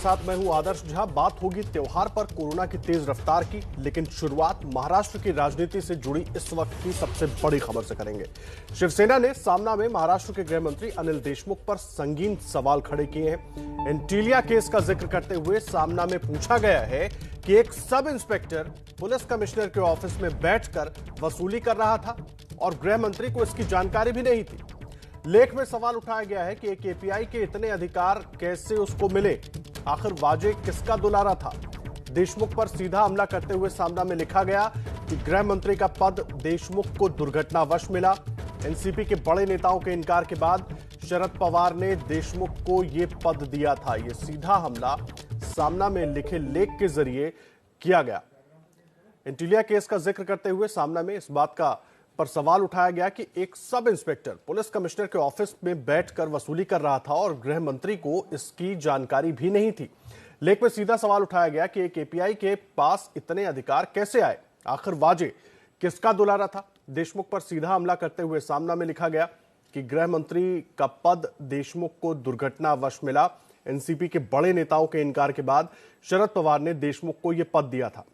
साथ मैं हूं आदर्श झा। बात होगी त्योहार पर कोरोना की तेज रफ्तार की, लेकिन शुरुआत महाराष्ट्र की राजनीति से जुड़ी इस वक्त की सबसे बड़ी खबर से करेंगे। शिवसेना ने सामना में महाराष्ट्र के गृह मंत्री अनिल देशमुख पर संगीन सवाल खड़े किए हैं। एंटीलिया केस का जिक्र करते हुए सामना में पूछा गया है कि एक सब इंस्पेक्टर पुलिस कमिश्नर के ऑफिस में बैठकर वसूली कर रहा था और गृह मंत्री को इसकी जानकारी भी नहीं थी। लेख में सवाल उठाया गया है कि एक एपीआई के इतने अधिकार कैसे उसको मिले, आखिर वाजे किसका दुलारा था। देशमुख पर सीधा हमला करते हुए सामना में लिखा गया कि गृह मंत्री का पद देशमुख को दुर्घटनावश मिला। एनसीपी के बड़े नेताओं के इनकार के बाद शरद पवार ने देशमुख को यह पद दिया था। यह सीधा हमला सामना में लिखे लेख के जरिए किया गया। एंटीलिया केस का जिक्र करते हुए सामना में इस बात का पर सवाल उठाया गया कि एक सब इंस्पेक्टर पुलिस कमिश्नर के ऑफिस में बैठकर वसूली कर रहा था और गृह मंत्री को इसकी जानकारी भी नहीं थी। लेख में सीधा सवाल उठाया गया कि एक एपीआई के पास इतने अधिकार कैसे आए, आखिर वाजे किसका दुलारा था। देशमुख पर सीधा हमला करते हुए सामना में लिखा गया कि गृह मंत्री का पद देशमुख को दुर्घटनावश मिला। एनसीपी के बड़े नेताओं के इनकार के बाद शरद पवार ने देशमुख को यह पद दिया था।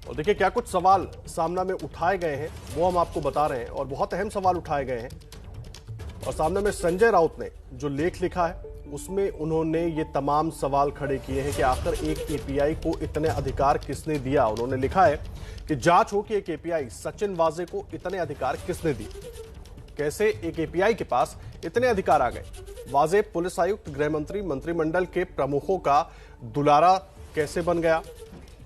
और देखिए क्या कुछ सवाल सामना में उठाए गए हैं वो हम आपको बता रहे हैं, और बहुत अहम सवाल उठाए गए हैं। और सामने में संजय राउत ने जो लेख लिखा है उसमें उन्होंने ये तमाम सवाल खड़े किए हैं कि आखिर एक एपीआई को इतने अधिकार किसने दिया। उन्होंने लिखा है कि जांच हो कि एक एपीआई सचिन वाजे को इतने अधिकार किसने दिए, कैसे एक एपीआई के पास इतने अधिकार आ गए। वाजे पुलिस आयुक्त, गृह मंत्री, मंत्रिमंडल के प्रमुखों का दुलारा कैसे बन गया,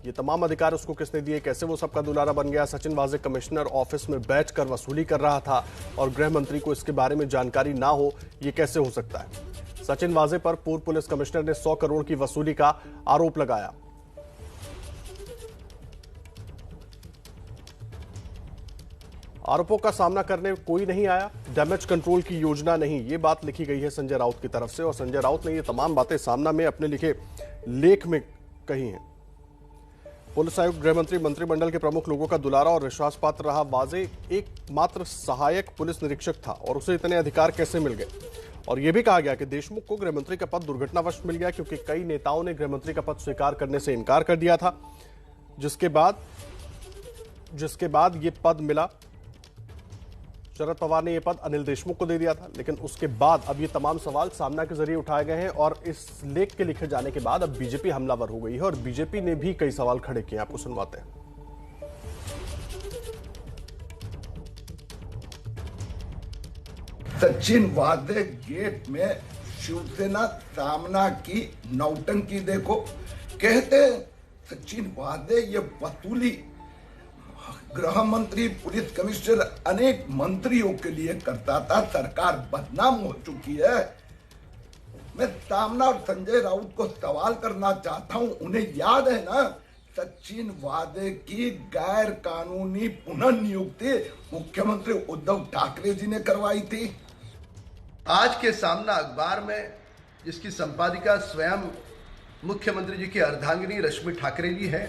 ये तमाम अधिकार उसको किसने दिए, कैसे वो सबका दुलारा बन गया। सचिन वाजे कमिश्नर ऑफिस में बैठकर वसूली कर रहा था और गृह मंत्री को इसके बारे में जानकारी ना हो, ये कैसे हो सकता है। सचिन वाजे पर पूर्व पुलिस कमिश्नर ने 100 करोड़ की वसूली का आरोप लगाया। आरोपों का सामना करने कोई नहीं आया, डैमेज कंट्रोल की योजना नहीं, ये बात लिखी गई है संजय राउत की तरफ से। और संजय राउत ने ये तमाम बातें सामना में अपने लिखे लेख में कही हैं। पुलिस आयुक्त, गृह मंत्री, मंत्रिमंडल के प्रमुख लोगों का दुलारा और विश्वास पात्र रहा वाजे एक मात्र सहायक पुलिस निरीक्षक था और उसे इतने अधिकार कैसे मिल गए। और यह भी कहा गया कि देशमुख को गृह मंत्री का पद दुर्घटनावश मिल गया क्योंकि कई नेताओं ने गृह मंत्री का पद स्वीकार करने से इनकार कर दिया था, जिसके बाद यह पद मिला। शरद पवार ने यह पद अनिल देशमुख को दे दिया था, लेकिन उसके बाद अब ये तमाम सवाल सामना के जरिए उठाए गए हैं और इस लेख के लिखे जाने के बाद अब बीजेपी हमलावर हो गई है और बीजेपी ने भी कई सवाल खड़े किए। आपको सुनवाते हैं। सचिन वाजे गेट में शिवसेना सामना की नौटंकी देखो। कहते सचिन वाजे ये वसूली गृह मंत्री, पुलिस कमिश्नर, अनेक मंत्रियों के लिए करता था। सरकार बदनाम हो चुकी है। मैं सामना और संजय राउत को सवाल करना चाहता हूं, उन्हें याद है ना सचिन वाजे की गैर कानूनी पुनर्नियुक्ति मुख्यमंत्री उद्धव ठाकरे जी ने करवाई थी। आज के सामना अखबार में जिसकी संपादिका स्वयं मुख्यमंत्री जी की अर्धांगिनी रश्मि ठाकरे जी है,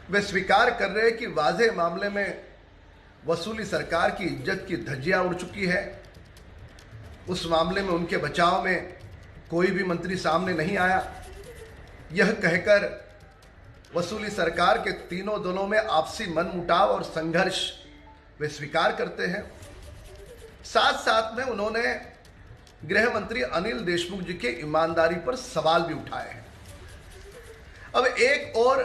वे स्वीकार कर रहे हैं कि वाजे मामले में वसूली सरकार की इज्जत की धज्जियां उड़ चुकी है। उस मामले में उनके बचाव में कोई भी मंत्री सामने नहीं आया। यह कहकर वसूली सरकार के तीनों दलों में आपसी मनमुटाव और संघर्ष वे स्वीकार करते हैं। साथ साथ में उन्होंने गृह मंत्री अनिल देशमुख जी के ईमानदारी पर सवाल भी उठाए हैं। अब एक और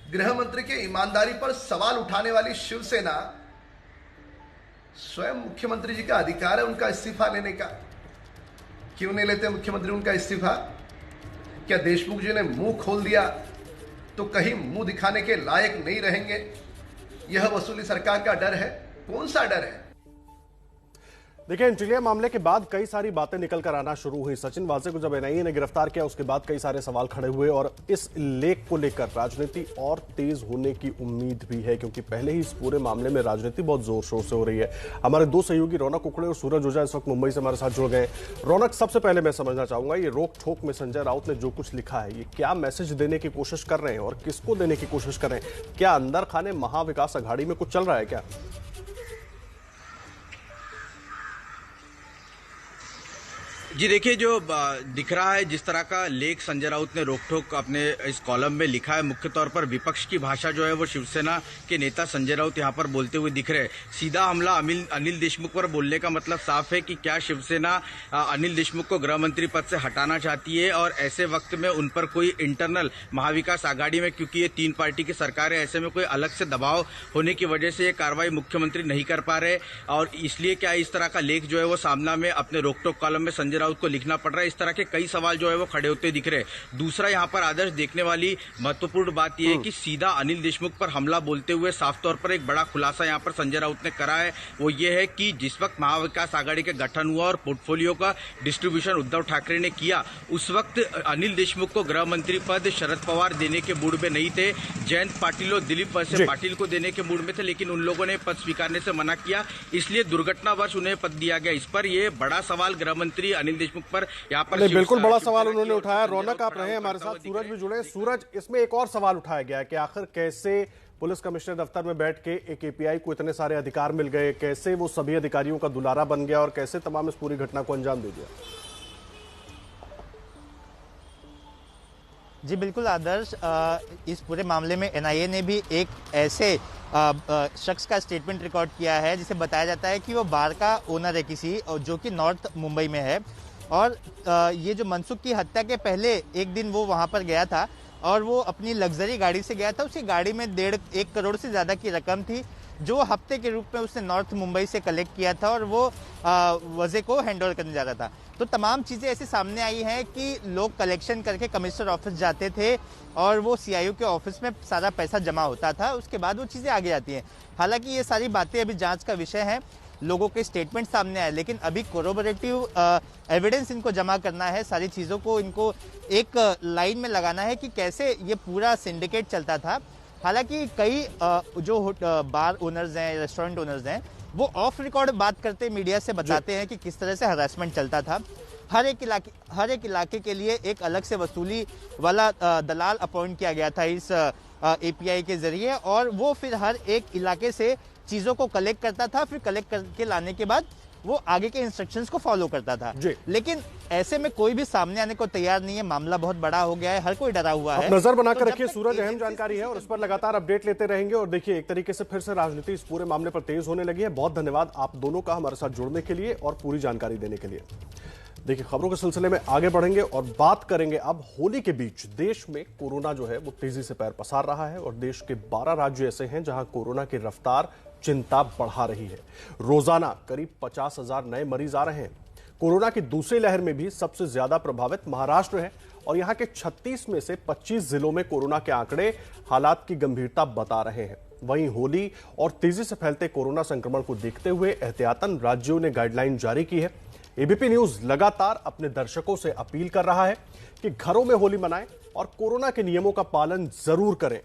गृह मंत्री के ईमानदारी पर सवाल उठाने वाली शिवसेना, स्वयं मुख्यमंत्री जी का अधिकार है उनका इस्तीफा लेने का। क्यों नहीं लेते मुख्यमंत्री उनका इस्तीफा? क्या देशमुख जी ने मुंह खोल दिया तो कहीं मुंह दिखाने के लायक नहीं रहेंगे? यह वसूली सरकार का डर है। कौन सा डर है? देखिए, एंटीलिया मामले के बाद कई सारी बातें निकल कर आना शुरू हुई। सचिन वाजे को जब एनआईए ने गिरफ्तार किया उसके बाद कई सारे सवाल खड़े हुए और इस लेख को लेकर राजनीति और तेज होने की उम्मीद भी है, क्योंकि पहले ही इस पूरे मामले में राजनीति बहुत जोर शोर से हो रही है। हमारे दो सहयोगी रौनक कुकड़े और सूरज ओझा इस वक्त मुंबई से हमारे साथ जुड़ गए। रौनक, सबसे पहले मैं समझना चाहूंगा, ये रोक ठोक में संजय राउत ने जो कुछ लिखा है, ये क्या मैसेज देने की कोशिश कर रहे हैं और किसको देने की कोशिश कर रहे हैं? क्या अंदर खाने महाविकास अघाड़ी में कुछ चल रहा है क्या? जी देखिए, जो दिख रहा है जिस तरह का लेख संजय राउत ने रोक-टोक अपने इस कॉलम में लिखा है, मुख्य तौर पर विपक्ष की भाषा जो है वो शिवसेना के नेता संजय राउत यहाँ पर बोलते हुए दिख रहे हैं। सीधा हमला अनिल देशमुख पर बोलने का मतलब साफ है कि क्या शिवसेना अनिल देशमुख को गृह मंत्री पद से हटाना चाहती है, और ऐसे वक्त में उन पर कोई इंटरनल महाविकास आघाड़ी में, क्योंकि ये 3 पार्टी की सरकार है, ऐसे में कोई अलग से दबाव होने की वजह से ये कार्रवाई मुख्यमंत्री नहीं कर पा रहे, और इसलिए क्या इस तरह का लेख जो है वो सामना में अपने रोक-टोक कॉलम में संजय राउत को लिखना पड़ रहा है। इस तरह के कई सवाल जो है वो खड़े होते दिख रहे हैं। दूसरा यहाँ पर आदर्श देखने वाली महत्वपूर्ण बात यह है कि सीधा अनिल देशमुख पर हमला बोलते हुए साफ तौर पर एक बड़ा खुलासा यहाँ पर संजय राउत ने करा है। वो ये है कि जिस वक्त महाविकास आघाड़ी के गठन हुआ और पोर्टफोलियो का डिस्ट्रीब्यूशन उद्धव ठाकरे ने किया, उस वक्त अनिल देशमुख को गृह मंत्री पद शरद पवार देने के मूड में नहीं थे, जयंत पाटिल और दिलीप वैसे पाटिल को देने के मूड में थे, लेकिन उन लोगों ने पद स्वीकारने से मना किया, इसलिए दुर्घटनावश उन्हें पद दिया गया। इस पर यह बड़ा सवाल गृह मंत्री अनिल देशमुख पर यहाँ पर बिल्कुल बड़ा सवाल उन्होंने उठाया। रौनक आप रहे हमारे साथ, सूरज भी जुड़े। सूरज, इसमें एक और सवाल उठाया गया है कि आखिर कैसे पुलिस कमिश्नर दफ्तर में बैठ के एक एपीआई को इतने सारे अधिकार मिल गए, कैसे वो सभी अधिकारियों का दुलारा बन गया और कैसे तमाम इस पूरी घटना को अंजाम दे दिया? जी बिल्कुल आदर्श, इस पूरे मामले में एनआईए ने भी एक ऐसे शख्स का स्टेटमेंट रिकॉर्ड किया है जिसे बताया जाता है कि वो बार का ओनर है किसी, जो कि नॉर्थ मुंबई में है, और ये जो मनसुख की हत्या के पहले एक दिन वो वहाँ पर गया था और वो अपनी लग्जरी गाड़ी से गया था। उसकी गाड़ी में 1.5 करोड़ से ज़्यादा की रकम थी जो हफ्ते के रूप में उसने नॉर्थ मुंबई से कलेक्ट किया था और वो वजह को हैंडओवर करने जा रहा था। तो तमाम चीज़ें ऐसे सामने आई हैं कि लोग कलेक्शन करके कमिश्नर ऑफिस जाते थे और वो सीआईओ के ऑफिस में सारा पैसा जमा होता था, उसके बाद वो चीज़ें आगे आती हैं। हालांकि ये सारी बातें अभी जांच का विषय है, लोगों के स्टेटमेंट सामने आए, लेकिन अभी कोरोबोरेटिव एविडेंस इनको जमा करना है, सारी चीज़ों को इनको एक लाइन में लगाना है कि कैसे ये पूरा सिंडिकेट चलता था। हालांकि कई जो बार ओनर्स हैं, रेस्टोरेंट ओनर्स हैं, वो ऑफ रिकॉर्ड बात करते मीडिया से बताते हैं कि किस तरह से हरासमेंट चलता था। हर एक इलाके के लिए एक अलग से वसूली वाला दलाल अपॉइंट किया गया था इस एपीआई के जरिए, और वो फिर हर एक इलाके से चीज़ों को कलेक्ट करता था, फिर कलेक्ट करके लाने के बाद वो आगे के इंस्ट्रक्शंस को फॉलो करता था। लेकिन ऐसे में कोई भी सामने आने को तैयार नहीं है, मामला बहुत बड़ा हो गया है, हर कोई डरा हुआ है। नजर बनाकर रखिए सूरज, अहम जानकारी है और उस पर लगातार अपडेट लेते रहेंगे। और देखिए, एक तरीके से फिर से राजनीति इस पूरे मामले पर तेज होने लगी है। बहुत धन्यवाद आप दोनों का हमारे साथ जुड़ने के लिए और पूरी जानकारी देने के लिए। देखिए, खबरों के सिलसिले में आगे बढ़ेंगे और बात करेंगे अब होली के बीच देश में कोरोना जो है वो तेजी से पैर पसार रहा है और देश के 12 राज्य ऐसे हैं जहां कोरोना की रफ्तार चिंता बढ़ा रही है। रोजाना करीब 50,000 नए मरीज आ रहे हैं। कोरोना की दूसरी लहर में भी सबसे ज्यादा प्रभावित महाराष्ट्र है और यहां के 36 में से 25 जिलों में कोरोना के आंकड़े हालात की गंभीरता बता रहे हैं। वहीं होली और तेजी से फैलते कोरोना संक्रमण को देखते हुए एहतियातन राज्यों ने गाइडलाइन जारी की है। एबीपी न्यूज लगातार अपने दर्शकों से अपील कर रहा है कि घरों में होली मनाएं और कोरोना के नियमों का पालन जरूर करें।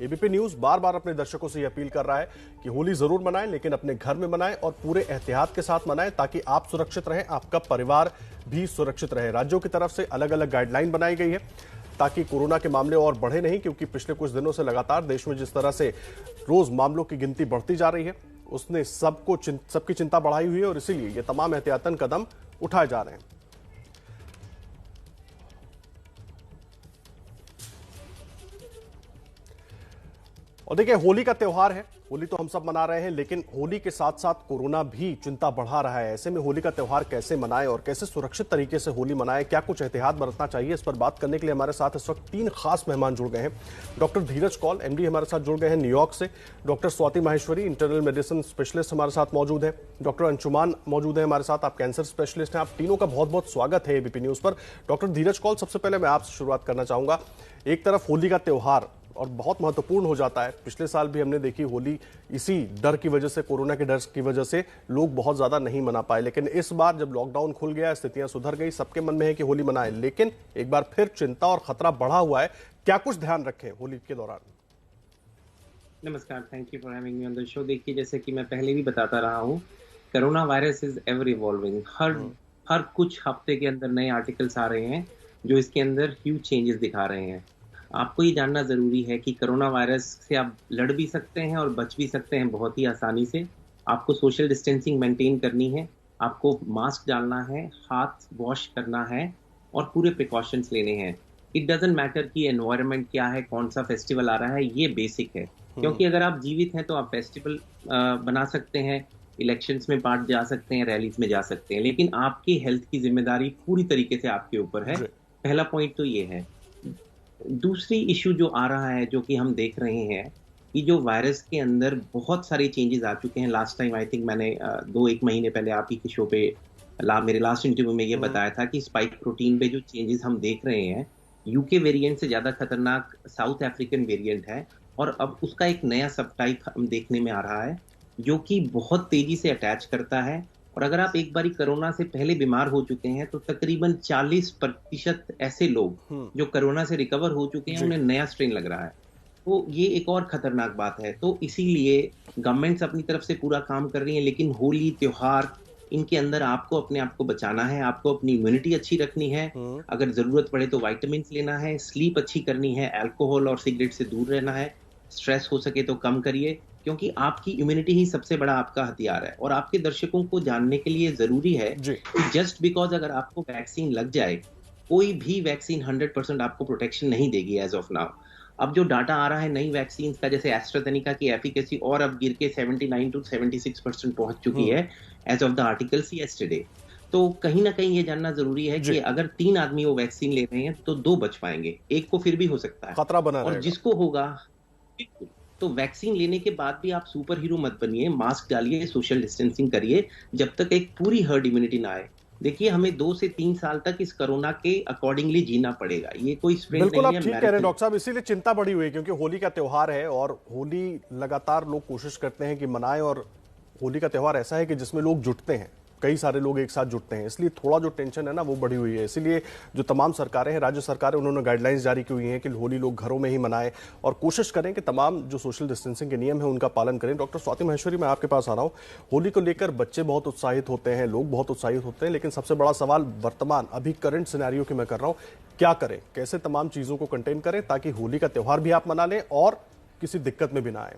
एबीपी न्यूज बार बार अपने दर्शकों से यह अपील कर रहा है कि होली जरूर मनाएं, लेकिन अपने घर में मनाएं और पूरे एहतियात के साथ मनाएं ताकि आप सुरक्षित रहें, आपका परिवार भी सुरक्षित रहे। राज्यों की तरफ से अलग अलग गाइडलाइन बनाई गई है ताकि कोरोना के मामले और बढ़े नहीं, क्योंकि पिछले कुछ दिनों से लगातार देश में जिस तरह से रोज मामलों की गिनती बढ़ती जा रही है उसने सबकी चिंता बढ़ाई हुई है और इसीलिए ये तमाम एहतियातन कदम उठाए जा रहे हैं। और देखिए, होली का त्योहार है, होली तो हम सब मना रहे हैं, लेकिन होली के साथ साथ कोरोना भी चिंता बढ़ा रहा है। ऐसे में होली का त्योहार कैसे मनाएं और कैसे सुरक्षित तरीके से होली मनाएं, क्या कुछ एहतियात बरतना चाहिए, इस पर बात करने के लिए हमारे साथ इस वक्त 3 खास मेहमान जुड़ गए हैं। डॉक्टर धीरज कौल, एमडी हमारे साथ जुड़ गए हैं न्यूयॉर्क से। Doctor Swati Maheshwari, internal medicine specialist हमारे साथ मौजूद है। डॉक्टर अंशुमान मौजूद है हमारे साथ, आप कैंसर स्पेशलिस्ट हैं। आप तीनों का बहुत बहुत स्वागत है एबीपी न्यूज पर। डॉक्टर धीरज कौल, सबसे पहले मैं आपसे शुरुआत करना चाहूंगा। एक तरफ होली का त्योहार और बहुत महत्वपूर्ण हो जाता है, पिछले साल भी हमने देखी होली इसी डर की वजह से, कोरोना के डर की वजह से लोग बहुत ज्यादा नहीं मना पाए, लेकिन इस बार जब लॉकडाउन खुल गया, स्थितियां सुधर गई, सबके मन में है कि होली मनाएं, लेकिन एक बार फिर चिंता और खतरा बढ़ा हुआ है। क्या कुछ ध्यान रखें होली के दौरान? नमस्कार, thank you for having me on the show. देखिए, जैसे कि मैं पहले भी बताता रहा हूँ, corona virus is ever evolving. हर कुछ हफ्ते के अंदर नए आर्टिकल्स आ रहे हैं जो इसके अंदर ह्यूज चेंजेस दिखा रहे हैं। आपको ये जानना ज़रूरी है कि कोरोना वायरस से आप लड़ भी सकते हैं और बच भी सकते हैं बहुत ही आसानी से। आपको सोशल डिस्टेंसिंग मेंटेन करनी है, आपको मास्क डालना है, हाथ वॉश करना है और पूरे प्रिकॉशंस लेने हैं। इट डजंट मैटर कि एनवायरनमेंट क्या है, कौन सा फेस्टिवल आ रहा है, ये बेसिक है। क्योंकि अगर आप जीवित हैं तो आप फेस्टिवल बना सकते हैं, इलेक्शंस में पार्ट जा सकते हैं, रैलीज में जा सकते हैं, लेकिन आपकी हेल्थ की जिम्मेदारी पूरी तरीके से आपके ऊपर है। पहला पॉइंट तो ये है। दूसरी इशू जो आ रहा है, जो कि हम देख रहे हैं कि जो वायरस के अंदर बहुत सारे चेंजेस आ चुके हैं। लास्ट टाइम आई थिंक मैंने 2-1 महीने पहले आप ही के शो पे मेरे लास्ट इंटरव्यू में ये बताया था कि स्पाइक प्रोटीन पे जो चेंजेस हम देख रहे हैं, यूके वेरिएंट से ज्यादा खतरनाक साउथ अफ्रीकन वेरिएंट है, और अब उसका एक नया सब टाइप हम देखने में आ रहा है जो कि बहुत तेजी से अटैच करता है। और अगर आप एक बारी कोरोना से पहले बीमार हो चुके हैं तो तकरीबन 40% ऐसे लोग जो कोरोना से रिकवर हो चुके हैं उन्हें नया स्ट्रेन लग रहा है। तो ये एक और खतरनाक बात है। तो इसीलिए गवर्नमेंट्स अपनी तरफ से पूरा काम कर रही है, लेकिन होली त्योहार इनके अंदर आपको अपने आप को बचाना है, आपको अपनी इम्यूनिटी अच्छी रखनी है, अगर जरूरत पड़े तो विटामिन लेना है, स्लीप अच्छी करनी है, अल्कोहल और सिगरेट से दूर रहना है, स्ट्रेस हो सके तो कम करिए, क्योंकि आपकी इम्यूनिटी ही सबसे बड़ा आपका हथियार है। और आपके दर्शकों को जानने के लिए जरूरी है कि जस्ट बिकॉज अगर आपको वैक्सीन लग जाए, कोई भी वैक्सीन 100% आपको प्रोटेक्शन नहीं देगी एज ऑफ नाउ। अब जो डाटा आ रहा है नई वैक्सीन का, जैसे एस्ट्राजेनेका की एफिकेसी और अब गिर के 79 to 76% पहुंच चुकी है as of the articles yesterday. तो कहीं ना कहीं ये जानना जरूरी है कि अगर 3 आदमी वो वैक्सीन ले रहे हैं तो 2 बच पाएंगे, एक को फिर भी हो सकता है खतरा बना और जिसको होगा। तो वैक्सीन लेने के बाद भी आप सुपर हीरो मत बनिए, मास्क डालिए, सोशल डिस्टेंसिंग करिए, जब तक एक पूरी हर्ड इम्यूनिटी ना आए। देखिए, हमें 2 से 3 साल तक इस कोरोना के अकॉर्डिंगली जीना पड़ेगा। ये कोई स्प्रिंट बिल्कुल नहीं आप है। ठीक कह रहे हैं डॉक्टर साहब, इसीलिए चिंता बढ़ी हुई है क्योंकि होली का त्योहार है और होली लगातार लोग कोशिश करते हैं कि मनाएं, और होली का त्योहार ऐसा है कि जिसमें लोग जुटते हैं, कई सारे लोग एक साथ जुटते हैं, इसलिए थोड़ा जो टेंशन है ना वो बढ़ी हुई है। इसीलिए जो तमाम सरकारें हैं, राज्य सरकारें, उन्होंने गाइडलाइंस जारी की हुई हैं कि होली लोग घरों में ही मनाएं और कोशिश करें कि तमाम जो सोशल डिस्टेंसिंग के नियम हैं उनका पालन करें। डॉक्टर स्वाति महेश्वरी, मैं आपके पास आ रहा हूँ। होली को लेकर बच्चे बहुत उत्साहित होते हैं, लोग बहुत उत्साहित होते हैं, लेकिन सबसे बड़ा सवाल वर्तमान अभी करंट सिनेरियो की मैं कर रहा हूँ, क्या करें, कैसे तमाम चीज़ों को कंटेन करें ताकि होली का त्यौहार भी आप मना लें और किसी दिक्कत में भी ना आए।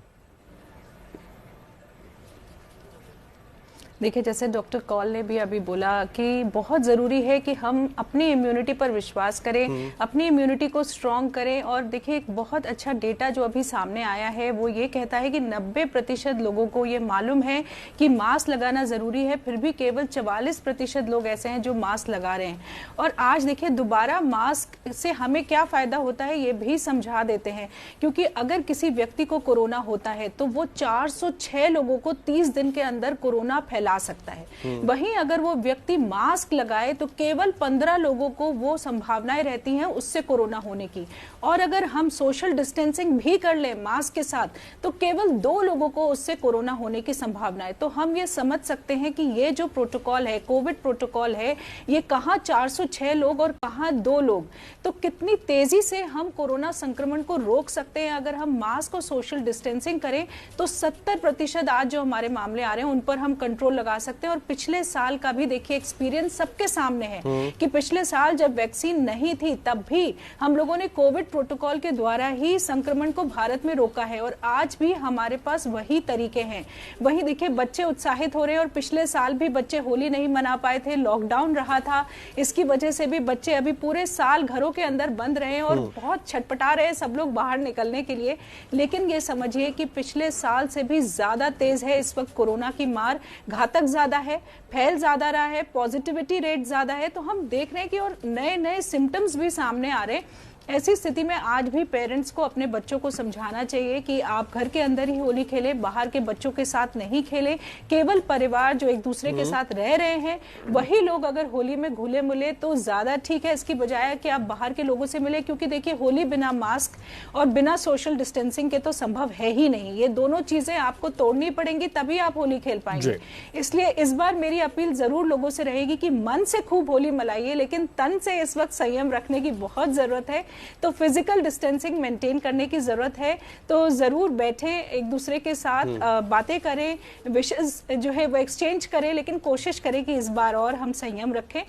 देखिए, जैसे डॉक्टर कौल ने भी अभी बोला कि बहुत ज़रूरी है कि हम अपनी इम्यूनिटी पर विश्वास करें, अपनी इम्यूनिटी को स्ट्रॉन्ग करें। और देखिए, एक बहुत अच्छा डेटा जो अभी सामने आया है वो ये कहता है कि 90% लोगों को ये मालूम है कि मास्क लगाना ज़रूरी है, फिर भी केवल 44% लोग ऐसे हैं जो मास्क लगा रहे हैं। और आज देखिए, दोबारा मास्क से हमें क्या फ़ायदा होता है ये भी समझा देते हैं, क्योंकि अगर किसी व्यक्ति को कोरोना होता है तो वो 406 लोगों को 30 दिन के अंदर कोरोना फैला सकता है। वहीं अगर वो व्यक्ति मास्क लगाए तो केवल 15 लोगों को वो संभावनाएं रहती हैं उससे कोरोना होने की। और अगर हम सोशल डिस्टेंसिंग भी कर लें मास्क के साथ तो केवल 2 लोगों को उससे कोरोना होने की संभावना है। तो हम ये समझ सकते हैं कि ये जो प्रोटोकॉल है, कोविड प्रोटोकॉल है, ये कहां 406 लोग और कहां 2 लोग, तो कितनी तेजी से हम कोरोना संक्रमण को रोक सकते हैं। अगर हम मास्क और सोशल डिस्टेंसिंग करें तो 70% आज जो हमारे मामले आ रहे हैं उन पर हम कंट्रोल लगा सकते हैं। और पिछले साल का भी देखिए एक्सपीरियंस सबके सामने है कि पिछले साल जब वैक्सीन नहीं थी तब भी हम लोगों ने कोविड प्रोटोकॉल के द्वारा ही संक्रमण को भारत में रोका है, और आज भी हमारे पास वही तरीके हैं। वही देखिए, बच्चे उत्साहित हो रहे हैं, और पिछले साल भी बच्चे होली नहीं मना पाए थे, लॉकडाउन रहा था, इसकी वजह से भी बच्चे अभी पूरे साल घरों के अंदर बंद रहे हैं और बहुत छटपटा रहे हैं सब लोग बाहर निकलने के लिए। लेकिन ये समझिए कि पिछले साल से भी ज्यादा तेज है इस वक्त कोरोना की मार, घातक ज्यादा है, फैल ज्यादा रहा है, पॉजिटिविटी रेट ज्यादा है। तो हम देख रहे हैं कि और नए नए सिम्टम्स भी सामने आ रहे हैं। ऐसी स्थिति में आज भी पेरेंट्स को अपने बच्चों को समझाना चाहिए कि आप घर के अंदर ही होली खेलें, बाहर के बच्चों के साथ नहीं खेलें। केवल परिवार जो एक दूसरे के साथ रह रहे हैं वही लोग अगर होली में घुले मिले तो ज्यादा ठीक है, इसकी बजाय कि आप बाहर के लोगों से मिले, क्योंकि देखिए होली बिना मास्क और बिना सोशल डिस्टेंसिंग के तो संभव है ही नहीं। ये दोनों चीजें आपको तोड़नी पड़ेंगी तभी आप होली खेल पाएंगे। इसलिए इस बार मेरी अपील जरूर लोगों से रहेगी कि मन से खूब होली मनाइए, लेकिन तन से इस वक्त संयम रखने की बहुत जरूरत है। तो फिजिकल डिस्टेंसिंग मेंटेन करने की जरूरत है। तो जरूर बैठे, एक दूसरे के साथ बातें करें, विशेष जो है वो एक्सचेंज करें, लेकिन कोशिश करें कि इस बार और हम संयम रखें।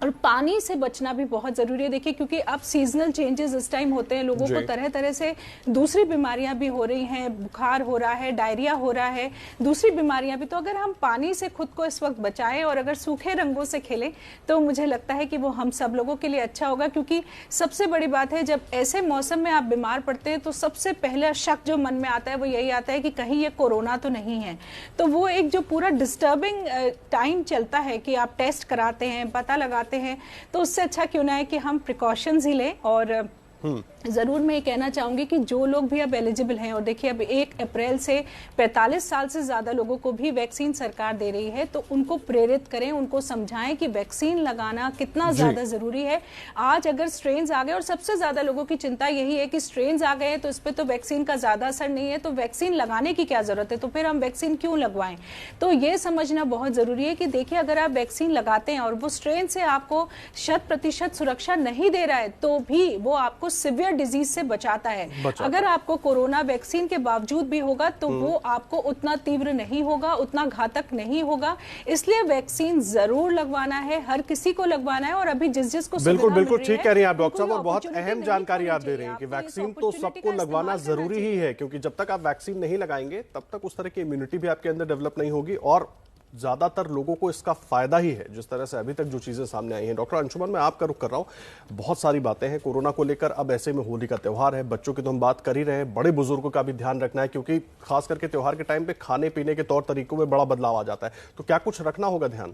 और पानी से बचना भी बहुत जरूरी है। देखिए क्योंकि अब सीजनल चेंजेस इस टाइम होते हैं, लोगों को तरह तरह से दूसरी बीमारियां भी हो रही हैं, बुखार हो रहा है, डायरिया हो रहा है, दूसरी बीमारियां भी। तो अगर हम पानी से खुद को इस वक्त बचाएं और अगर सूखे रंगों से खेलें तो मुझे लगता है कि वो हम सब लोगों के लिए अच्छा होगा। क्योंकि सबसे बड़ी बात है, जब ऐसे मौसम में आप बीमार पड़ते हैं तो सबसे पहला शक जो मन में आता है वो यही आता है कि कहीं ये कोरोना तो नहीं है। तो वो एक जो पूरा डिस्टर्बिंग टाइम चलता है कि आप टेस्ट कराते हैं, पता लगाते हैं, तो उससे अच्छा क्यों ना है कि हम प्रिकॉशंस ही लें। और जरूर मैं ये कहना चाहूंगी कि जो लोग भी अब एलिजिबल हैं, और देखिए अब 1 अप्रैल से 45 साल से ज्यादा लोगों को भी वैक्सीन सरकार दे रही है, तो उनको प्रेरित करें, उनको समझाएं कि वैक्सीन लगाना कितना ज्यादा जरूरी है। आज अगर स्ट्रेन्स आ गए, और सबसे ज्यादा लोगों की चिंता यही है कि स्ट्रेन्स आ गए तो इस पर तो वैक्सीन का ज्यादा असर नहीं है, तो वैक्सीन लगाने की क्या जरूरत है, तो फिर हम वैक्सीन क्यों लगवाएं। तो ये समझना बहुत जरूरी है कि देखिए अगर आप वैक्सीन लगाते हैं और वो स्ट्रेन से आपको 100% सुरक्षा नहीं दे रहा है, तो भी वो आपको सिवियर डिजीज से बचाता है। अगर आपको कोरोना वैक्सीन के बावजूद भी होगा तो वो आपको उतना तीव्र नहीं होगा, उतना घातक नहीं होगा। इसलिए वैक्सीन जरूर लगवाना है, हर किसी को लगवाना है। और अभी जिस को बिल्कुल ठीक कह रही हैं आप डॉक्टर साहब, और बहुत अहम जानकारी आप दे रही हैं कि वैक्सीन तो सबको लगवाना जरूरी ही है, क्योंकि जब तक आप वैक्सीन नहीं लगाएंगे तब तक उस तरह की इम्यूनिटी भी आपके अंदर डेवलप नहीं होगी, और ज्यादातर लोगों को इसका फायदा ही है, जिस तरह से अभी तक जो चीजें सामने आई हैं। डॉक्टर अंशुमन, मैं आपका रुख कर रहा हूं, बहुत सारी बातें हैं कोरोना को लेकर। अब ऐसे में होली का त्योहार है, बच्चों की तो हम बात कर ही रहे हैं, बड़े बुजुर्गों का भी ध्यान रखना है, क्योंकि खास करके त्योहार के टाइम पे खाने पीने के तौर तरीकों में बड़ा बदलाव आ जाता है। तो क्या कुछ रखना होगा ध्यान?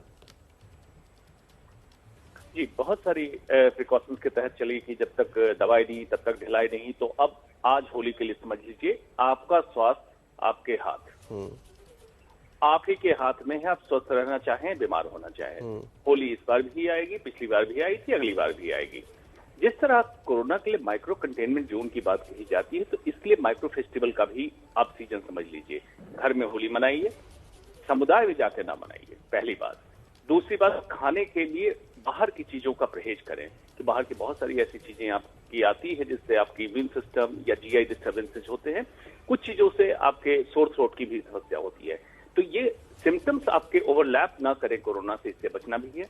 जी, बहुत सारी प्रिकॉशंस के तहत चली कि जब तक दवाई नहीं तब तक ढिलाई नहीं। तो अब आज होली के लिए समझ लीजिए, आपका स्वास्थ्य आपके हाथ, आप ही के हाथ में है। आप स्वस्थ रहना चाहें, बीमार होना चाहें। होली इस बार भी आएगी, पिछली बार भी आई थी, अगली बार भी आएगी। जिस तरह कोरोना के लिए माइक्रो कंटेनमेंट जोन की बात कही जाती है, तो इसलिए माइक्रो फेस्टिवल का भी आप सीजन समझ लीजिए। घर में होली मनाइए, समुदाय में जाकर ना मनाइए, पहली बात। दूसरी बात, खाने के लिए बाहर की चीजों का परहेज करें, कि बाहर की बहुत सारी ऐसी चीजें आपकी आती है जिससे आपकी इम्यून सिस्टम या जीआई डिस्टर्बेंसेज होते हैं। कुछ चीजों से आपके सोर थ्रोट की भी समस्या होती है। तो ये सिम्टम्स आपके ओवरलैप ना करें कोरोना से, इससे बचना भी है।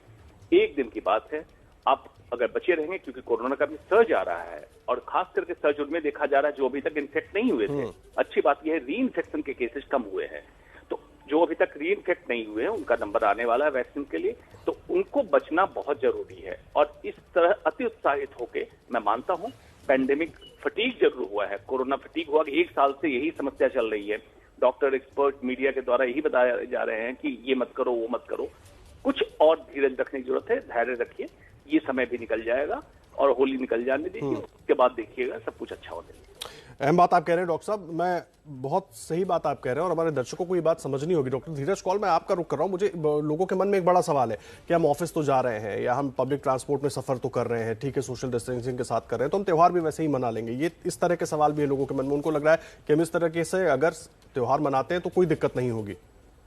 एक दिन की बात है, आप अगर बचे रहेंगे, क्योंकि कोरोना का भी सर्ज आ रहा है, और खास करके सर्ज उनमें देखा जा रहा है जो अभी तक इन्फेक्ट नहीं हुए थे। अच्छी बात यह है, री इन्फेक्शन के केसेस कम हुए हैं। तो जो अभी तक री इन्फेक्ट नहीं हुए हैं, उनका नंबर आने वाला है वैक्सीन के लिए, तो उनको बचना बहुत जरूरी है। और इस तरह अति उत्साहित होके, मैं मानता हूं पैंडेमिक फटीग जरूर हुआ है, कोरोना फटीग हुआ कि 1 साल से यही समस्या चल रही है। डॉक्टर, एक्सपर्ट, मीडिया के द्वारा यही बताया जा रहे हैं कि ये मत करो, वो मत करो। कुछ और धीरज रखने की जरूरत है, धैर्य रखिए, ये समय भी निकल जाएगा और होली निकल जाने दीजिए, उसके बाद देखिएगा सब कुछ अच्छा होने लगेगा। अहम बात आप कह रहे हैं डॉक्टर साहब, मैं बहुत सही बात आप कह रहे हैं, और हमारे दर्शकों को ये बात समझनी होगी। डॉक्टर धीरज कौल, मैं आपका रुख कर रहा हूं। मुझे लोगों के मन में एक बड़ा सवाल है कि हम ऑफिस तो जा रहे हैं या हम पब्लिक ट्रांसपोर्ट में सफर तो कर रहे हैं, ठीक है, सोशल डिस्टेंसिंग के साथ कर रहे हैं, तो हम त्योहार भी वैसे ही मना लेंगे। ये इस तरह के सवाल भी है लोगों के मन में। उनको लग रहा है कि हम इस तरह से अगर त्योहार मनाते हैं तो कोई दिक्कत नहीं होगी।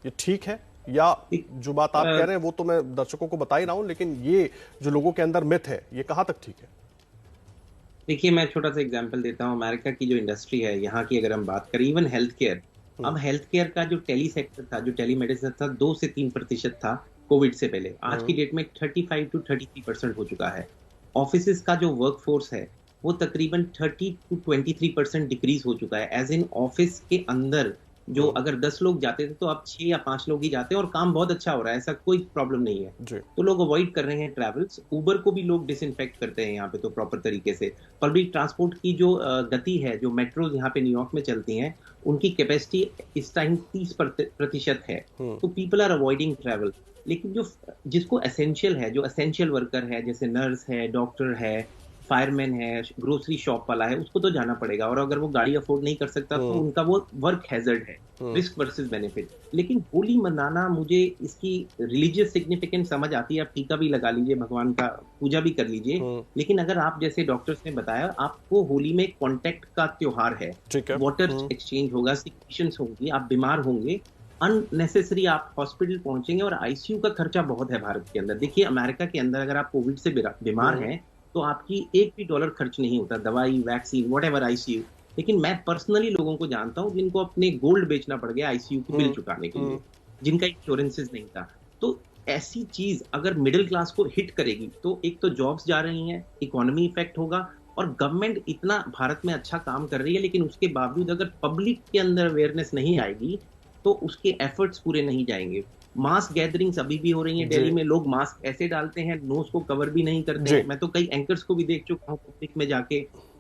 ये ठीक है, या जो बात आप कह रहे हैं वो तो मैं दर्शकों को बता ही रहा हूं, लेकिन ये जो लोगों के अंदर मिथ है, ये कहां तक ठीक है? देखिए, मैं छोटा सा एग्जांपल देता हूँ। अमेरिका की जो इंडस्ट्री है, यहाँ की अगर हम बात करें, इवन हेल्थ केयर, अब हेल्थ केयर का जो टेली सेक्टर था, जो टेली मेडिसिन था, 2 से 3% था कोविड से पहले। आज की डेट में 35 to 33% हो चुका है। ऑफिस का जो वर्कफोर्स है वो तकरीबन 30 to 23% डिक्रीज हो चुका है। एज इन ऑफिस के अंदर जो अगर 10 लोग जाते थे तो अब 6 या 5 लोग ही जाते हैं, और काम बहुत अच्छा हो रहा है, ऐसा कोई प्रॉब्लम नहीं है। तो लोग अवॉइड कर रहे हैं ट्रैवल्स। उबर को भी लोग डिसइंफेक्ट करते हैं यहाँ पे तो प्रॉपर तरीके से। पब्लिक ट्रांसपोर्ट की जो गति है, जो मेट्रोज यहाँ पे न्यूयॉर्क में चलती हैं, उनकी कैपेसिटी इस टाइम 30% है। तो पीपल आर अवॉइडिंग ट्रैवल। लेकिन जो जिसको एसेंशियल है, जो एसेंशियल वर्कर है, जैसे नर्स है, डॉक्टर है, फायरमैन है, ग्रोसरी शॉप वाला है, उसको तो जाना पड़ेगा। और अगर वो गाड़ी अफोर्ड नहीं कर सकता तो उनका वो वर्क हैजर्ड है, रिस्क वर्सेस बेनिफिट। लेकिन होली मनाना, मुझे इसकी रिलीजियस सिग्निफिकेंस समझ आती है। आप टीका भी लगा लीजिए, भगवान का पूजा भी कर लीजिए, लेकिन अगर आप जैसे डॉक्टर्स ने बताया, आपको होली में कॉन्टेक्ट का त्योहार है, वाटर एक्सचेंज होगा, सिचुएशंस होंगी, आप बीमार होंगे, अननेसेसरी आप हॉस्पिटल पहुंचेंगे, और आईसीयू का खर्चा बहुत है भारत के अंदर। देखिए, अमेरिका के अंदर अगर आप कोविड से बीमार हैं तो आपकी $1 भी खर्च नहीं होता, दवाई, वैक्सीन, व्हाटएवर, आईसीयू। लेकिन मैं पर्सनली लोगों को जानता हूं जिनको अपने गोल्ड बेचना पड़ गया आईसीयू की बिल चुकाने के लिए, जिनका इंश्योरेंसेस नहीं था। तो ऐसी चीज अगर मिडिल क्लास को हिट करेगी तो एक तो जॉब्स जा रही हैं, इकोनॉमी इफेक्ट होगा, और गवर्नमेंट इतना भारत में अच्छा काम कर रही है, लेकिन उसके बावजूद अगर पब्लिक के अंदर अवेयरनेस नहीं आएगी तो उसके एफर्ट्स पूरे नहीं जाएंगे। मास गैदरिंग्स अभी भी हो रही हैं दिल्ली में, लोग मास्क ऐसे डालते हैं, नोज को कवर भी नहीं करते हैं। मैं तो कई एंकर्स को भी देख चुका हूँ पब्लिक में जाके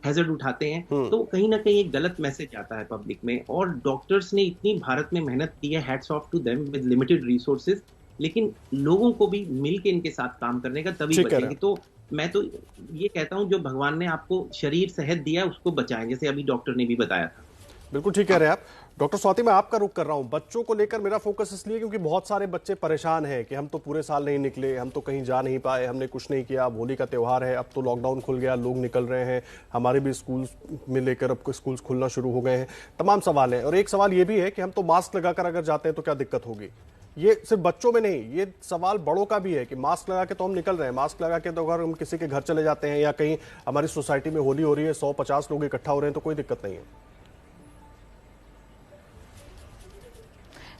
हैजर्ड उठाते हैं, तो कहीं ना कहीं एक गलत मैसेज आता है पब्लिक में। और डॉक्टर्स ने इतनी भारत में मेहनत की है, hats off to them with limited resources, लेकिन लोगों को भी मिलके इनके साथ काम करने का तभी बचेंगे। तो मैं तो ये कहता हूं जो भगवान ने आपको शरीर सेहत दिया उसको बचाएं, जैसे अभी डॉक्टर ने भी बताया था। बिल्कुल ठीक कह रहे हैं आप डॉक्टर स्वाति। मैं आपका रुख कर रहा हूं, बच्चों को लेकर मेरा फोकस इसलिए क्योंकि बहुत सारे बच्चे परेशान हैं कि हम तो पूरे साल नहीं निकले, हम तो कहीं जा नहीं पाए, हमने कुछ नहीं किया, होली का त्यौहार है, अब तो लॉकडाउन खुल गया, लोग निकल रहे हैं, हमारे भी स्कूल में लेकर अब स्कूल खुलना शुरू हो गए हैं, तमाम सवाल हैं। और एक सवाल ये भी है कि हम तो मास्क लगाकर अगर जाते हैं तो क्या दिक्कत होगी। ये सिर्फ बच्चों में नहीं, ये सवाल बड़ों का भी है कि मास्क लगा के तो हम निकल रहे हैं, मास्क लगा के तो अगर हम किसी के घर चले जाते हैं या कहीं हमारी सोसाइटी में होली हो रही है, 150 लोग इकट्ठा हो रहे हैं तो कोई दिक्कत नहीं है।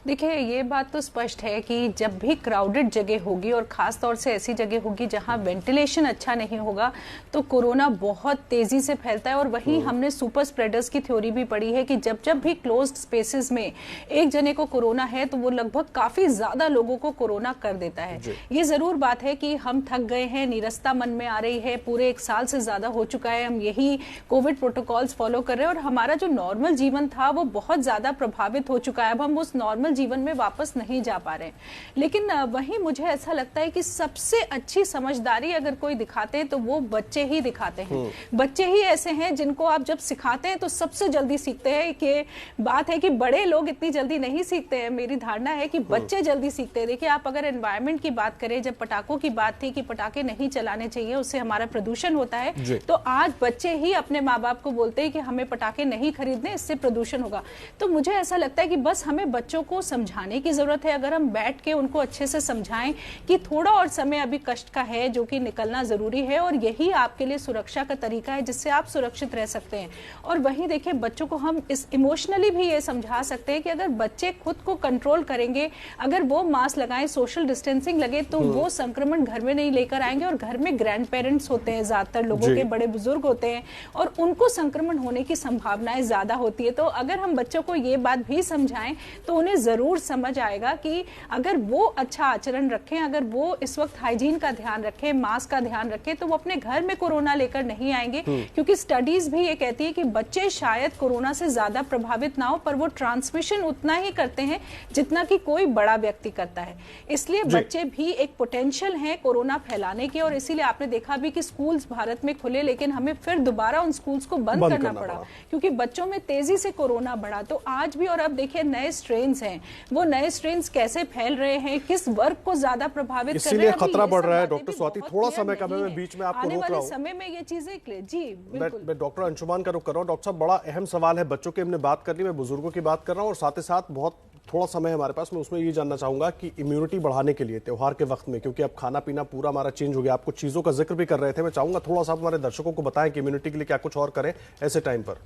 देखिए, ये बात तो स्पष्ट है कि जब भी क्राउडेड जगह होगी और खास तौर से ऐसी जगह होगी जहां वेंटिलेशन अच्छा नहीं होगा तो कोरोना बहुत तेजी से फैलता है। और वहीं हमने सुपर स्प्रेडर्स की थ्योरी भी पढ़ी है कि जब जब भी क्लोज्ड स्पेसेस में एक जने को कोरोना है तो वो लगभग काफी ज्यादा लोगों को कोरोना कर देता है। ये जरूर बात है कि हम थक गए हैं, निरस्ता मन में आ रही है, पूरे 1 साल से ज्यादा हो चुका है, हम यही कोविड प्रोटोकॉल्स फॉलो कर रहे हैं और हमारा जो नॉर्मल जीवन था वो बहुत ज्यादा प्रभावित हो चुका है। अब हम उस नॉर्मल जीवन में वापस नहीं जा पा रहे हैं। लेकिन वहीं मुझे ऐसा लगता है कि सबसे अच्छी समझदारी अगर कोई दिखाते हैं तो वो बच्चे ही दिखाते हैं। बच्चे ही ऐसे हैं जिनको आप जब सिखाते हैं तो सबसे जल्दी सीखते हैं। कि बात है कि बड़े लोग इतनी जल्दी नहीं सीखते हैं, मेरी धारणा है कि बच्चे जल्दी सीखते हैं। देखिए, आप अगर एनवायरमेंट की बात करें, जब पटाखों की बात थी कि पटाखे नहीं चलाने चाहिए, उससे हमारा प्रदूषण होता है, तो आज बच्चे ही अपने माँ बाप को बोलते हैं कि हमें पटाखे नहीं खरीदने, इससे प्रदूषण होगा। तो मुझे ऐसा लगता है कि बस हमें बच्चों को समझाने की जरूरत है। अगर हम बैठ के उनको अच्छे से समझाएं कि थोड़ा और समय अभी कष्ट का है, जो कि निकलना जरूरी है और यही आपके लिए सुरक्षा का तरीका है जिससे आप सुरक्षित रह सकते हैं। और वहीं देखिए, बच्चों को हम इस इमोशनली भी ये समझा सकते हैं कि अगर बच्चे खुद को कंट्रोल करेंगे, अगर वो मास्क लगाएं, सोशल डिस्टेंसिंग लगे, तो वो संक्रमण घर में नहीं लेकर आएंगे। और घर में ग्रैंड पेरेंट्स होते हैं, ज्यादातर लोगों के बड़े बुजुर्ग होते हैं और उनको संक्रमण होने की संभावनाएं ज्यादा होती है। तो अगर हम बच्चों को ये बात भी समझाएं तो उन्हें जरूर समझ आएगा कि अगर वो अच्छा आचरण रखें, अगर वो इस वक्त हाइजीन का ध्यान रखें, मास्क का ध्यान रखें, तो वो अपने घर में कोरोना लेकर नहीं आएंगे। क्योंकि स्टडीज भी ये कहती है कि बच्चे शायद कोरोना से ज्यादा प्रभावित ना हो, पर वो ट्रांसमिशन उतना ही करते हैं जितना कि कोई बड़ा व्यक्ति करता है। इसलिए बच्चे भी एक पोटेंशियल हैं कोरोना फैलाने के। और इसीलिए आपने देखा भी कि स्कूल्स भारत में खुले, लेकिन हमें फिर दोबारा उन स्कूल्स को बंद करना पड़ा क्योंकि बच्चों में तेजी से कोरोना बढ़ा। तो आज भी, और अब देखिए नए स्ट्रेन्स हैं, वो नए स्ट्रेन्स कैसे फैल रहे हैं, किस वर्ग को ज्यादा प्रभावित कर रहे हैं, इसलिए खतरा बढ़ रहा है। डॉक्टर स्वाति, थोड़ा समय का मैं बीच में आपको रोक रहा हूं। समय में ये चीजें जी बिल्कुल। मैं डॉक्टर अंशुमान का रुख कर रहा हूं। डॉक्टर साहब, बड़ा अहम सवाल है, बच्चों की हमने बात कर ली, मैं बुजुर्गों की बात कर रहा हूं और साथ ही साथ बहुत थोड़ा समय हमारे पास, मैं उसमें ये जानना चाहूंगा कि इम्यूनिटी बढ़ाने के लिए त्योहार के वक्त में, क्योंकि अब खाना पीना पूरा हमारा चेंज हो गया, आप कुछ चीजों का जिक्र भी कर रहे थे, मैं चाहूंगा थोड़ा सा हमारे दर्शकों को बताएं कि इम्यूनिटी के लिए क्या कुछ और करें ऐसे टाइम पर।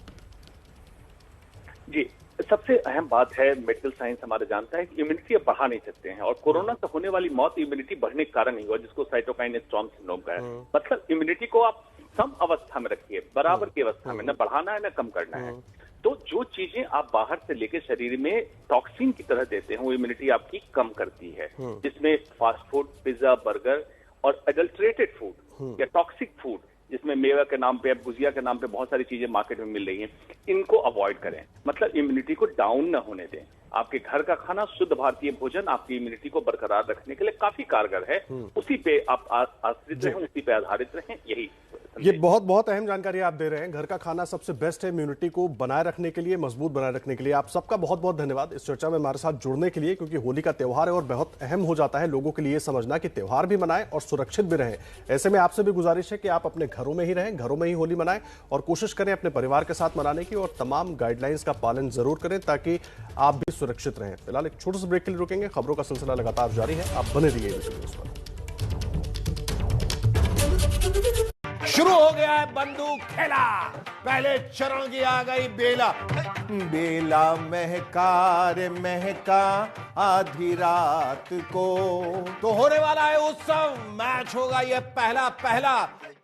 जी, सबसे अहम बात है, मेडिकल साइंस हमारा जानता है कि इम्यूनिटी अब बढ़ा नहीं सकते हैं और कोरोना से होने वाली मौत इम्यूनिटी बढ़ने के कारण नहीं हुआ, जिसको साइटोकाइन स्टॉर्म सिंड्रोम का है। मतलब इम्यूनिटी को आप सम अवस्था में रखिए, बराबर की अवस्था में, न बढ़ाना है न कम करना है। तो जो चीजें आप बाहर से लेके शरीर में टॉक्सिन की तरह देते हैं वो इम्यूनिटी आपकी कम करती है, जिसमें फास्ट फूड, पिज्जा, बर्गर और एडल्ट्रेटेड फूड या टॉक्सिक फूड, जिसमें मेवा के नाम पे, अब गुजिया के नाम पे बहुत सारी चीजें मार्केट में मिल रही हैं, इनको अवॉइड करें। मतलब इम्यूनिटी को डाउन न होने दें। आपके घर का खाना, शुद्ध भारतीय भोजन आपकी इम्यूनिटी को बरकरार रखने के लिए काफी कारगर है। उसी पे आप आश्रित रहें, उसी पे आधारित रहें, यही ये बहुत अहम जानकारी आप दे रहे हैं। घर का खाना सबसे बेस्ट है इम्यूनिटी को बनाए रखने के लिए, मजबूत बनाए रखने के लिए। आप सबका बहुत धन्यवाद इस चर्चा में हमारे साथ जुड़ने के लिए, क्योंकि होली का त्यौहार है और बहुत अहम हो जाता है लोगों के लिए समझना कि त्यौहार भी मनाएं और सुरक्षित भी रहें। ऐसे में आपसे भी गुजारिश है कि आप अपने घरों में ही रहें, घरों में ही होली मनाएं और कोशिश करें अपने परिवार के साथ मनाने की, और तमाम गाइडलाइंस का पालन जरूर करें ताकि आप भी सुरक्षित रहें। फिलहाल एक छोटे से ब्रेक के लिए रुकेंगे, खबरों का सिलसिला लगातार जारी है, आप बने रहिए। शुरू हो गया है बंदूक खेला। पहले चरण की आ गई बेला। बेला महका रे महका आधी रात को। तो होने वाला है उत्सव। मैच होगा ये पहला।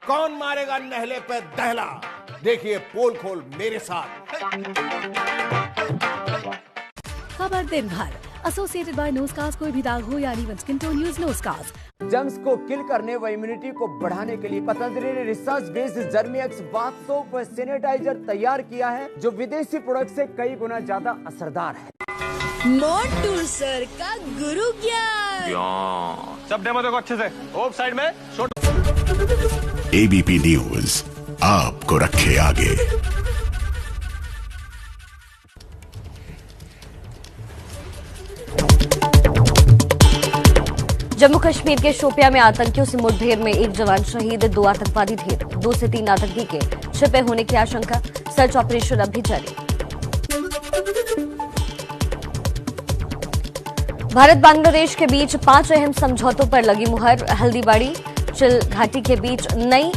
कौन मारेगा नहले पे दहला? देखिए पोल खोल मेरे साथ। खबर दिन भर एसोसिएटेड बाय नोस्कास्ट। कोई भी दाग हो या अनइवन स्किन टोन, यूज नोस्कास्ट। जर्म्स को किल करने व इम्यूनिटी को बढ़ाने के लिए पतंजलि ने रिसर्च बेस्ड जर्मीएक्स बाथ सोप व सैनिटाइजर तैयार किया है, जो विदेशी प्रोडक्ट से कई गुना ज्यादा असरदार है। मोंटू सर का गुरु ज्ञान। सब डेमो देखो अच्छे से। ऑफ साइड में एबीपी न्यूज आपको रखे आगे। जम्मू कश्मीर के शोपिया में आतंकियों से मुठभेड़ में एक जवान शहीद, 2 आतंकवादी ढेर, 2 से 3 आतंकी के छिपे होने की आशंका। सर्च ऑपरेशन अब भी जारी। भारत बांग्लादेश के बीच 5 अहम समझौतों पर लगी मुहर। हल्दीबाड़ी चिल घाटी के बीच नई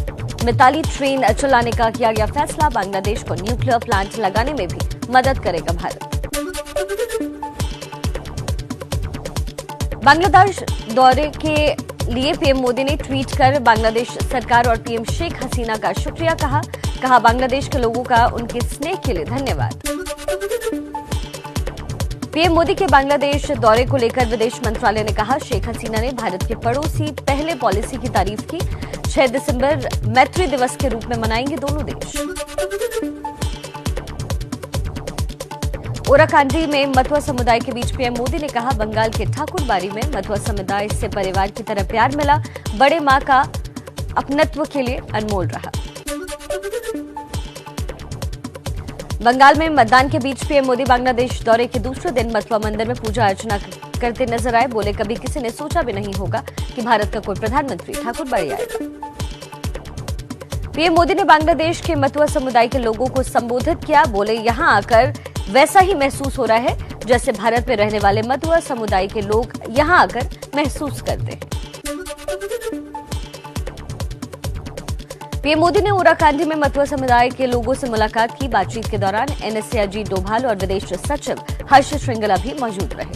मिताली ट्रेन चलाने का किया गया फैसला। बांग्लादेश को न्यूक्लियर प्लांट लगाने में भी मदद करेगा भारत। बांग्लादेश दौरे के लिए पीएम मोदी ने ट्वीट कर बांग्लादेश सरकार और पीएम शेख हसीना का शुक्रिया कहा बांग्लादेश के लोगों का उनके स्नेह के लिए धन्यवाद। पीएम मोदी के बांग्लादेश दौरे को लेकर विदेश मंत्रालय ने कहा, शेख हसीना ने भारत के पड़ोसी पहले पॉलिसी की तारीफ की। 6 दिसंबर मैत्री दिवस के रूप में मनाएंगे दोनों देश। ओराकांडी में मथुआ समुदाय के बीच पीएम मोदी ने कहा, बंगाल के ठाकुरबाड़ी में मथुआ समुदाय से परिवार की तरह प्यार मिला। बड़े मां का अपनत्व के लिए अनमोल रहा। बंगाल में मतदान के बीच पीएम मोदी बांग्लादेश दौरे के दूसरे दिन मथुआ मंदिर में पूजा अर्चना करते नजर आए। बोले, कभी किसी ने सोचा भी नहीं होगा कि भारत का कोई प्रधानमंत्री ठाकुरबाड़ी आएगा। पीएम मोदी ने बांग्लादेश के मथुआ समुदाय के लोगों को संबोधित किया। बोले, यहां आकर वैसा ही महसूस हो रहा है जैसे भारत में रहने वाले मथुआ समुदाय के लोग यहां आकर महसूस करते हैं। पीएम मोदी ने ओराकांडी में मथुआ समुदाय के लोगों से मुलाकात की। बातचीत के दौरान एनएसए अजीत डोभाल और विदेश सचिव हर्ष श्रृंगला भी मौजूद रहे।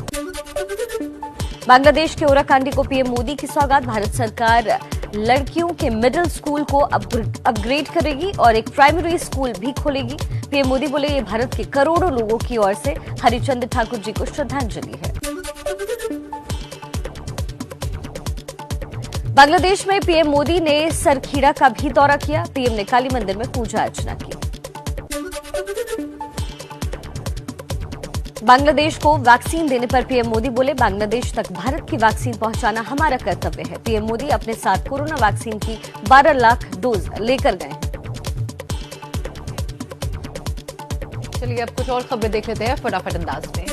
बांग्लादेश के ओराकांडी को पीएम मोदी की सौगात। भारत सरकार लड़कियों के मिडिल स्कूल को अपग्रेड करेगी और एक प्राइमरी स्कूल भी खोलेगी। पीएम मोदी बोले, ये भारत के करोड़ों लोगों की ओर से हरिचंद ठाकुर जी को श्रद्धांजलि है। बांग्लादेश में पीएम मोदी ने सरखीड़ा का भी दौरा किया। पीएम ने काली मंदिर में पूजा अर्चना की। बांग्लादेश को वैक्सीन देने पर पीएम मोदी बोले, बांग्लादेश तक भारत की वैक्सीन पहुंचाना हमारा कर्तव्य है। पीएम मोदी अपने साथ कोरोना वैक्सीन की 12 लाख डोज लेकर गए हैं। चलिए अब कुछ और खबरें देख लेते हैं फटाफट अंदाज में।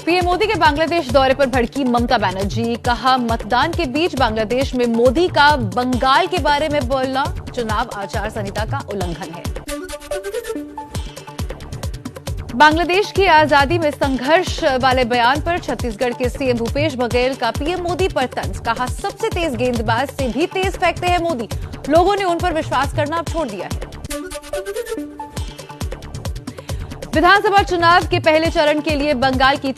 पीएम मोदी के बांग्लादेश दौरे पर भड़की ममता बनर्जी। कहा, मतदान के बीच बांग्लादेश में मोदी का बंगाल के बारे में बोलना चुनाव आचार संहिता का उल्लंघन है। बांग्लादेश की आजादी में संघर्ष वाले बयान पर छत्तीसगढ़ के सीएम भूपेश बघेल का पीएम मोदी पर तंज। कहा, सबसे तेज गेंदबाज से भी तेज फेंकते हैं मोदी। लोगों ने उन पर विश्वास करना अब छोड़ दिया है। विधानसभा चुनाव के पहले चरण के लिए बंगाल की